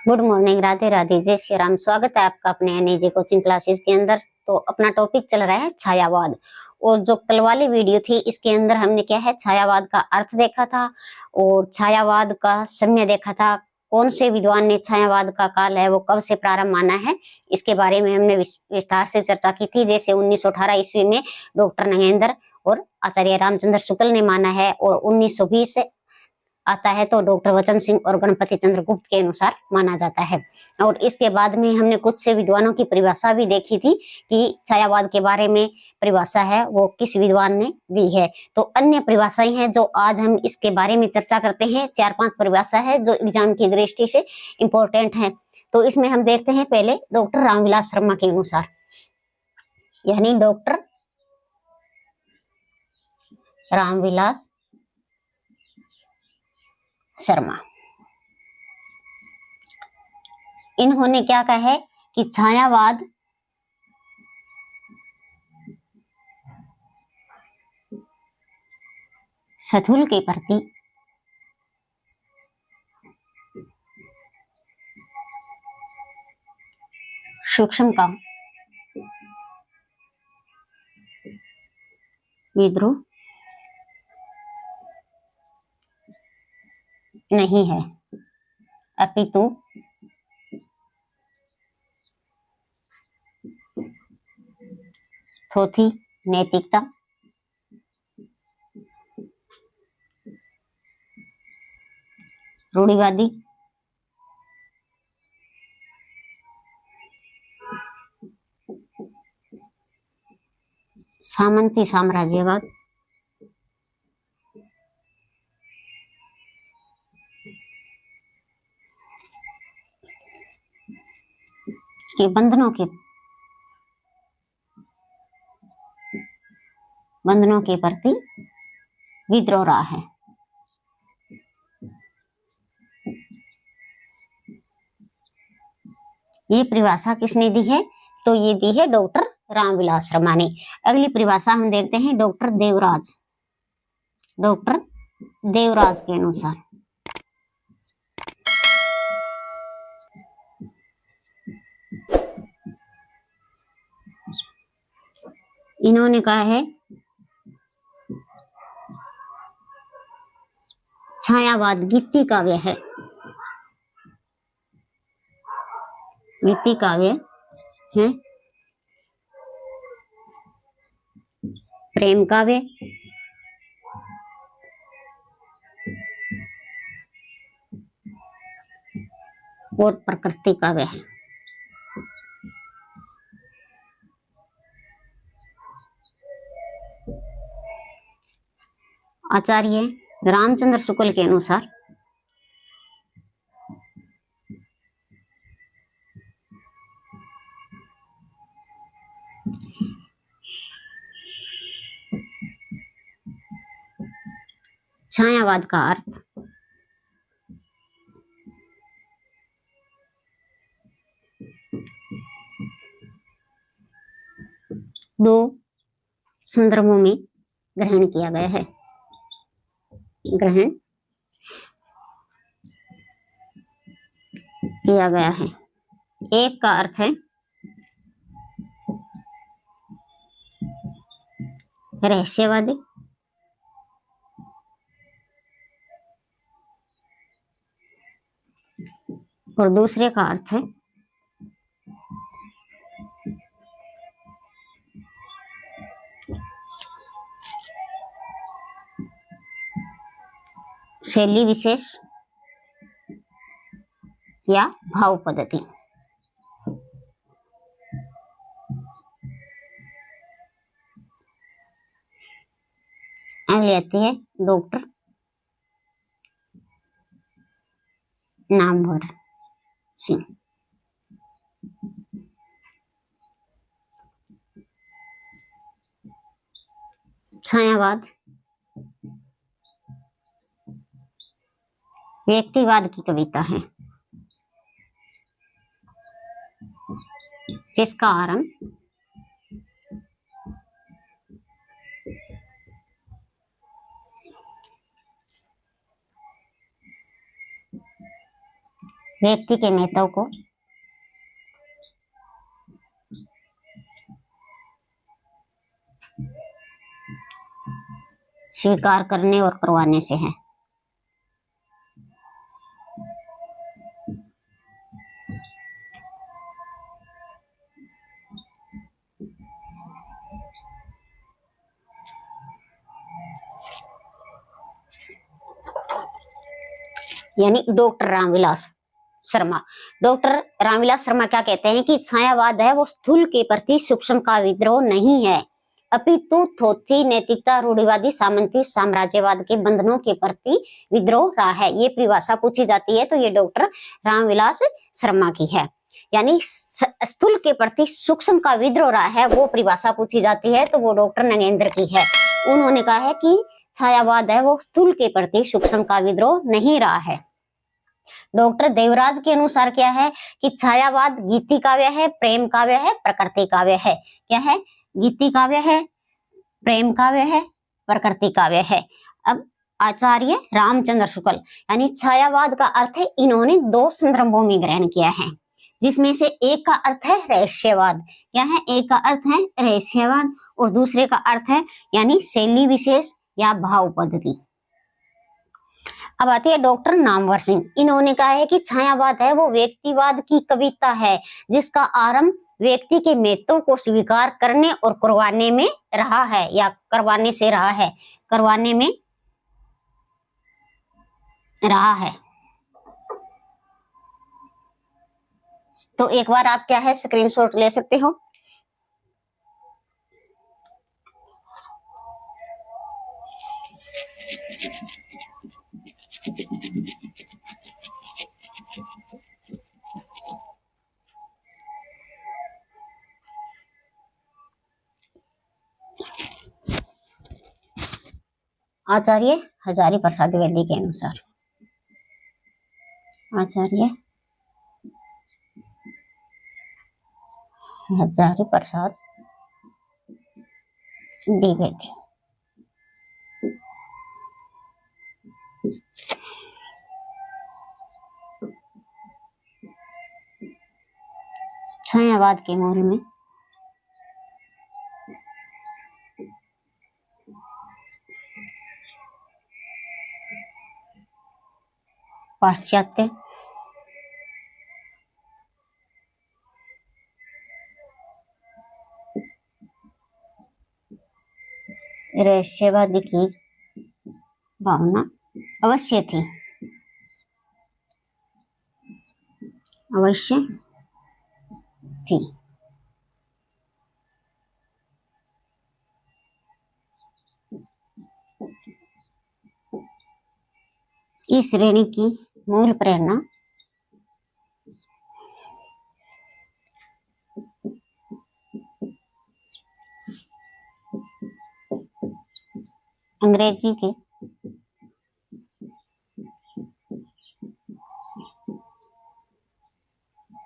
Good morning, Radhe Radhe, जय श्री राम। स्वागत है आपका अपने एनएजे कोचिंग क्लासेस के अंदर। तो अपना टॉपिक चल रहा है छायावाद। और जो कल वाली वीडियो थी इसके अंदर हमने क्या है छायावाद का अर्थ देखा था और छायावाद का समय देखा था। कौन से विद्वान ने छायावाद का काल है वो कब से प्रारंभ माना है, इसके बारे में हमने विस्तार से चर्चा की थी। जैसे 1918 ईस्वी में डॉक्टर नगेंद्र और आचार्य रामचंद्र शुक्ल ने माना है और 1920 आता है तो डॉक्टर वचन सिंह और गणपति चंद्र गुप्त के अनुसार माना जाता है। और इसके बाद में हमने कुछ से विद्वानों की परिभाषा भी देखी थी कि छायावाद के बारे में परिभाषा है वो किस विद्वान ने दी है। तो अन्य परिभाषाएं हैं जो आज हम इसके बारे में चर्चा करते हैं। 4-5 परिभाषा है जो एग्जाम की दृष्टि से इंपॉर्टेंट है। तो इसमें हम देखते हैं पहले डॉक्टर रामविलास शर्मा के अनुसार, यानी डॉक्टर रामविलास शर्मा, इन्होंने क्या कहा है कि छायावाद स्थूल के प्रति सूक्ष्म का विद्रोह नहीं है, अपितु थोथी नैतिकता, रूढ़िवादी, सामंती साम्राज्यवाद, के बंधनों के प्रति विद्रोह रहा है। ये परिभाषा किसने दी है? तो ये दी है डॉक्टर रामविलास शर्मा ने। अगली परिभाषा हम देखते हैं डॉक्टर देवराज के अनुसार। इन्होंने कहा है छायावाद गीति काव्य है, गीति काव्य है, प्रेम काव्य, और प्रकृति काव्य है। आचार्य रामचंद्र शुक्ल के अनुसार छायावाद का अर्थ दो संदर्भों में ग्रहण किया गया है। एक का अर्थ है रहस्यवादी, और दूसरे का अर्थ है शैली विशेष या भाव पद्धति। अगली आती है डॉक्टर नामवर सिंह। छायावाद व्यक्तिवाद की कविता है जिसका आरंभ व्यक्ति के महत्व को स्वीकार करने और करवाने से है। यानी डॉक्टर रामविलास शर्मा। डॉक्टर रामविलास शर्मा क्या कहते हैं कि छायावाद है वो स्थूल के प्रति सूक्ष्म का विद्रोह नहीं है, अपितु थोथी नैतिकता रूढ़िवादी सामंती साम्राज्यवाद के बंधनों के प्रति विद्रोह रहा है। ये परिभाषा पूछी जाती है तो ये डॉक्टर रामविलास शर्मा की है। यानी स्थूल के प्रति सूक्ष्म का विद्रोह रहा है, वो परिभाषा पूछी जाती है तो वो डॉक्टर नगेंद्र की है। उन्होंने कहा है कि छायावाद है वो स्थूल के प्रति सूक्ष्म का विद्रोह नहीं रहा है। डॉक्टर देवराज के अनुसार क्या है कि छायावाद गीति काव्य है, प्रेम काव्य है, प्रकृति काव्य है। क्या है? गीति काव्य है, प्रेम काव्य है, प्रकृति काव्य है। अब आचार्य रामचंद्र शुक्ल यानी छायावाद का अर्थ है, इन्होंने दो संदर्भों में ग्रहण किया है, जिसमें से एक का अर्थ है रहस्यवाद। क्या है? एक का अर्थ है रहस्यवाद और दूसरे का अर्थ है यानी शैली विशेष या भाव पद्धति। अब आती है डॉक्टर नामवर सिंह। इन्होंने कहा है कि छायावाद है वो व्यक्तिवाद की कविता है, जिसका आरंभ व्यक्ति के महत्व को स्वीकार करने और करवाने में रहा है, या करवाने से रहा है, करवाने में रहा है। तो एक बार आप क्या है स्क्रीनशॉट ले सकते हो। आचार्य हजारी प्रसाद द्विवेदी के अनुसार, आचार्य हजारी प्रसाद द्विवेदी छायावाद के मूल में पाश्चात्य रहस्यवाद की भावना अवश्य थी, अवश्य थी। इस श्रेणी की मूल प्रेरणा अंग्रेजी के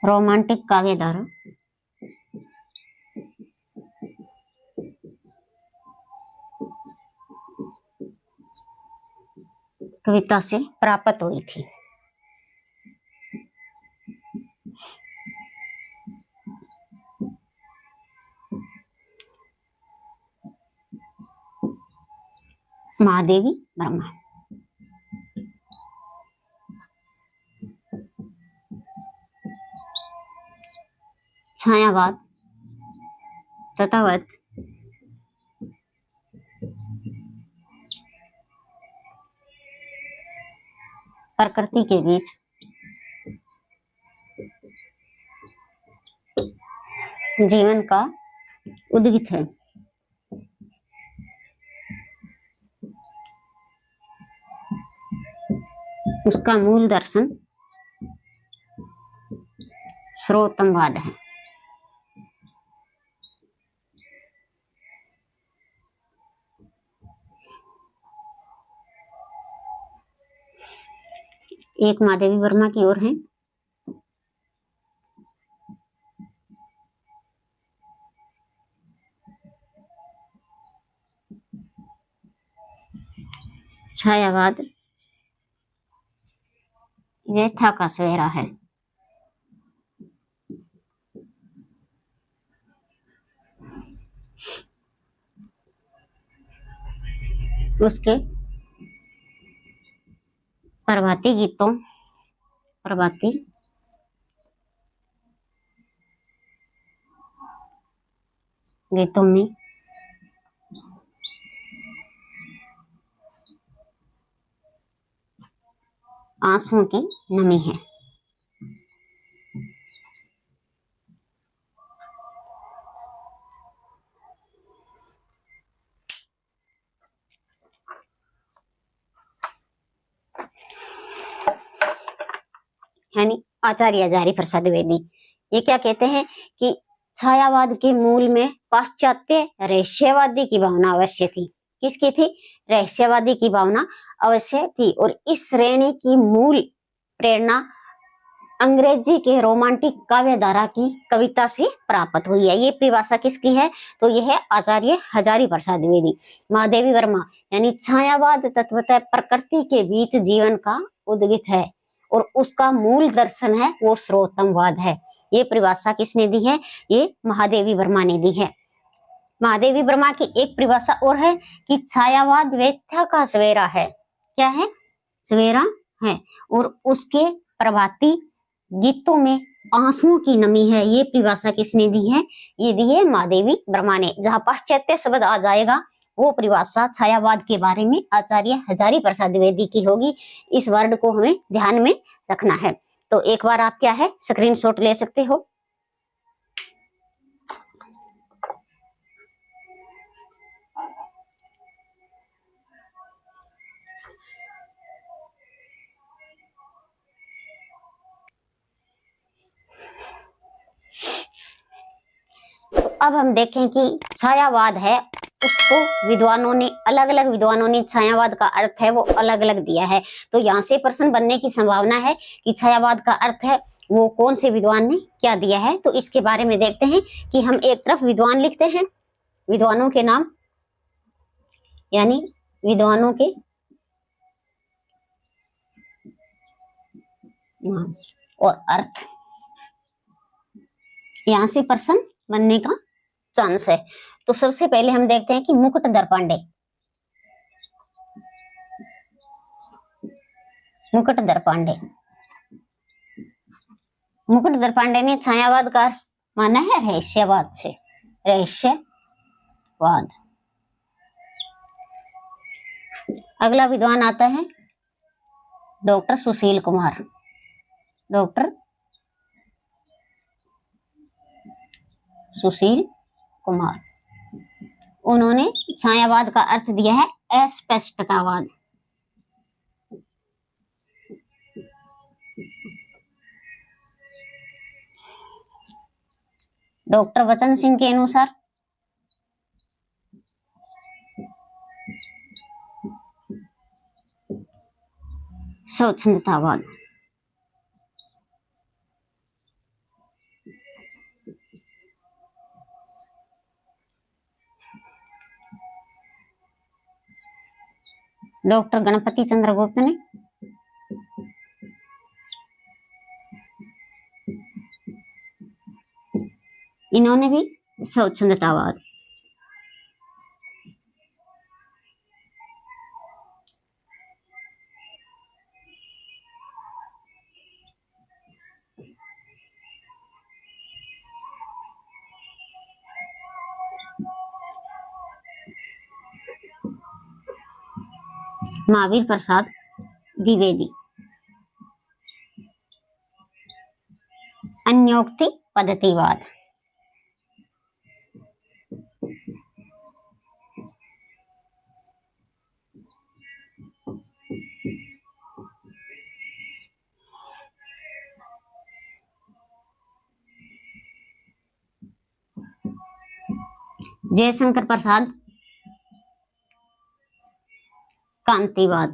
रोमांटिक काव्य द्वारा कविता से प्राप्त हुई थी। महादेवी वर्मा। छायावाद तथावत प्रकृति के बीच जीवन का उद्गित है। उसका मूल दर्शन सर्वोत्तमवाद है। एक महादेवी वर्मा की ओर है। छायावाद व्यथा का सवेरा है। उसके प्रभाती गीतों में आंसुओं की नमी है। यानी आचार्य हजारी प्रसाद द्विवेदी ये क्या कहते हैं कि छायावाद के मूल में पाश्चात्य रहस्यवादी की भावना अवश्य थी। किसकी थी? रहस्यवादी की भावना अवश्य थी। और इस श्रेणी की मूल प्रेरणा अंग्रेजी के रोमांटिक काव्य धारा की कविता से प्राप्त हुई है। ये परिभाषा किसकी है? तो यह है आचार्य हजारी प्रसाद द्विवेदी। महादेवी वर्मा यानी छायावाद तत्वतः प्रकृति के बीच जीवन का उद्गित है और उसका मूल दर्शन है वो सर्वोत्तमवाद है। ये परिभाषा किसने दी है? ये महादेवी वर्मा ने दी है। महादेवी वर्मा की एक परिभाषा और है कि छायावाद व्याख्या का सवेरा है। क्या है? सवेरा है। और उसके प्रभाती गीतों में आंसुओं की नमी है। ये परिभाषा किसने दी है? ये दी है महादेवी वर्मा ने। जहां पाश्चात्य शब्द आ जाएगा वो परिभाषा छायावाद के बारे में आचार्य हजारी प्रसाद द्विवेदी की होगी। इस वर्ड को हमें ध्यान में रखना है। तो एक बार आप क्या है स्क्रीनशॉट ले सकते हो। अब हम देखें कि छायावाद है उसको विद्वानों ने अलग अलग विद्वानों ने छायावाद का अर्थ है वो अलग अलग दिया है। तो यहाँ से प्रश्न बनने की संभावना है कि छायावाद का अर्थ है वो कौन से विद्वान ने क्या दिया है। तो इसके बारे में देखते हैं कि हम एक तरफ विद्वान लिखते हैं, विद्वानों के नाम यानी विद्वानों के नाम और अर्थ, यहाँ से प्रश्न बनने का चांस है। तो सबसे पहले हम देखते हैं कि मुकुटधर पांडे, मुकुटधर पांडे ने छायावाद का अर्थ माना है रहस्यवाद से, रहस्यवाद। अगला विद्वान आता है डॉक्टर सुशील कुमार, डॉक्टर सुशील कुमार। उन्होंने छायावाद का अर्थ दिया है अस्पष्टतावाद। डॉक्टर वचन सिंह के अनुसार स्वच्छंदतावाद। डॉक्टर गणपति चंद्र गुप्त ने इन्होंने भी स्वच्छंदतावाद। महावीर प्रसाद द्विवेदी अन्योक्ति पद्धतिवाद। जयशंकर प्रसाद कांतिवाद।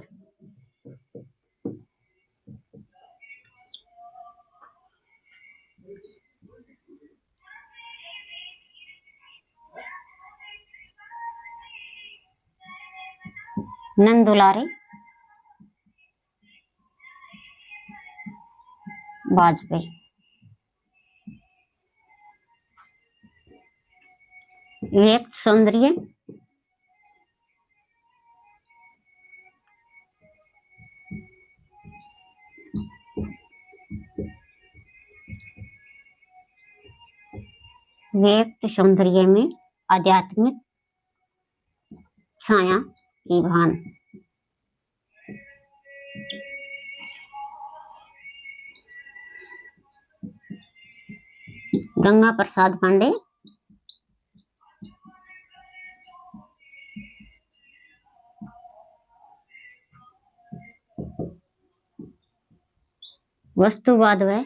नंद दुलारी वाजपेयी। विवेक सौंदर्य व्यक्त सौंदर्य में आध्यात्मिक छाया की भान। गंगा प्रसाद पांडे। वस्तुवाद व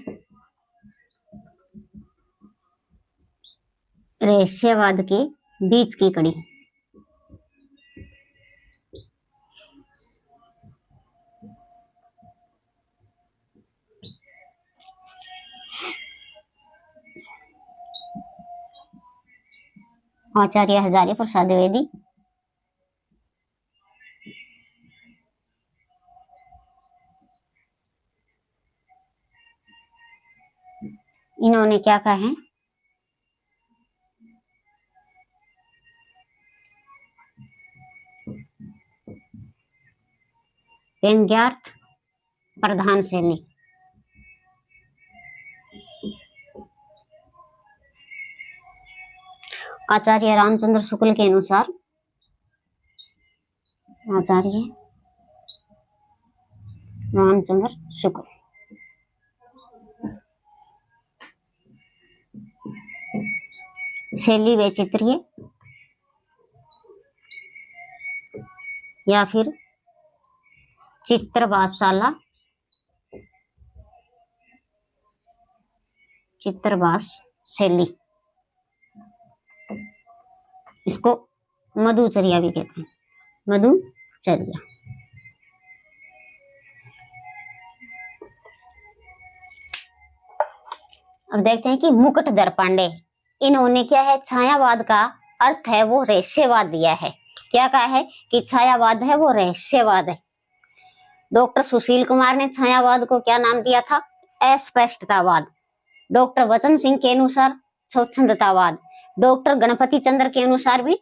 रहस्यवाद के बीच की कड़ी। आचार्य हजारी प्रसाद द्विवेदी। इन्होंने क्या कहा है? व्यंग्यार्थ प्रधान शैली। आचार्य रामचंद्र शुक्ल के अनुसार, आचार्य रामचंद्र शुक्ल शैली वैचित्र्य या फिर चित्रवासशाला, चित्रवास शैली, इसको मधुचर्या भी कहते हैं, मधुचर्या। अब देखते हैं कि मुकुटधर पांडे, इन्होंने क्या है, छायावाद का अर्थ है वो रहस्यवाद दिया है। क्या कहा है कि छायावाद है वो रहस्यवाद है। डॉक्टर सुशील कुमार ने छायावाद को क्या नाम दिया था? अस्पष्टतावाद। डॉक्टर वचन सिंह के अनुसार स्वच्छंदतावाद। डॉक्टर गणपति चंद्र के अनुसार भी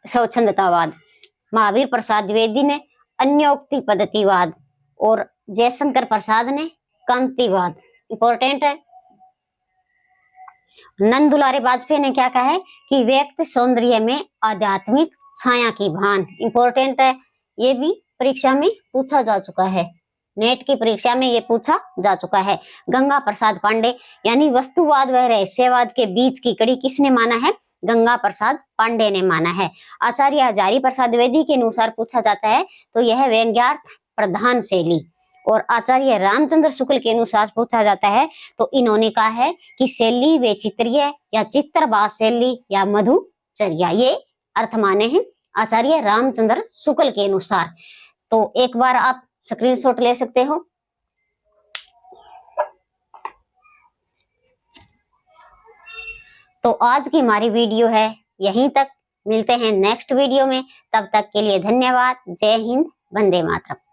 स्वच्छंदतावाद। महावीर प्रसाद द्विवेदी ने अन्योक्ति पद्धतिवाद और जयशंकर प्रसाद ने कांतिवाद। इंपॉर्टेंट है। नंद दुलारे वाजपेयी ने क्या कहा है कि व्यक्त सौंदर्य में आध्यात्मिक छाया की भान। इंपॉर्टेंट है, ये भी परीक्षा में पूछा जा चुका है, नेट की परीक्षा में ये पूछा जा चुका है। गंगा प्रसाद पांडे यानी वस्तुवाद व रहस्यवाद के बीच की कड़ी किसने माना है? गंगा प्रसाद पांडे ने माना है। आचार्य हजारी प्रसाद द्विवेदी के अनुसार पूछा जाता है तो यह व्यंग्यार्थ प्रधान शैली। और आचार्य रामचंद्र शुक्ल के अनुसार पूछा जाता है तो इन्होंने कहा है कि शैली वैचित्र्य या चित्रवास शैली या मधुचर्या, ये अर्थ माने हैं आचार्य रामचंद्र शुक्ल के अनुसार। तो एक बार आप स्क्रीनशॉट ले सकते हो। तो आज की हमारी वीडियो है यहीं तक, मिलते हैं नेक्स्ट वीडियो में। तब तक के लिए धन्यवाद। जय हिंद, वंदे मातरम।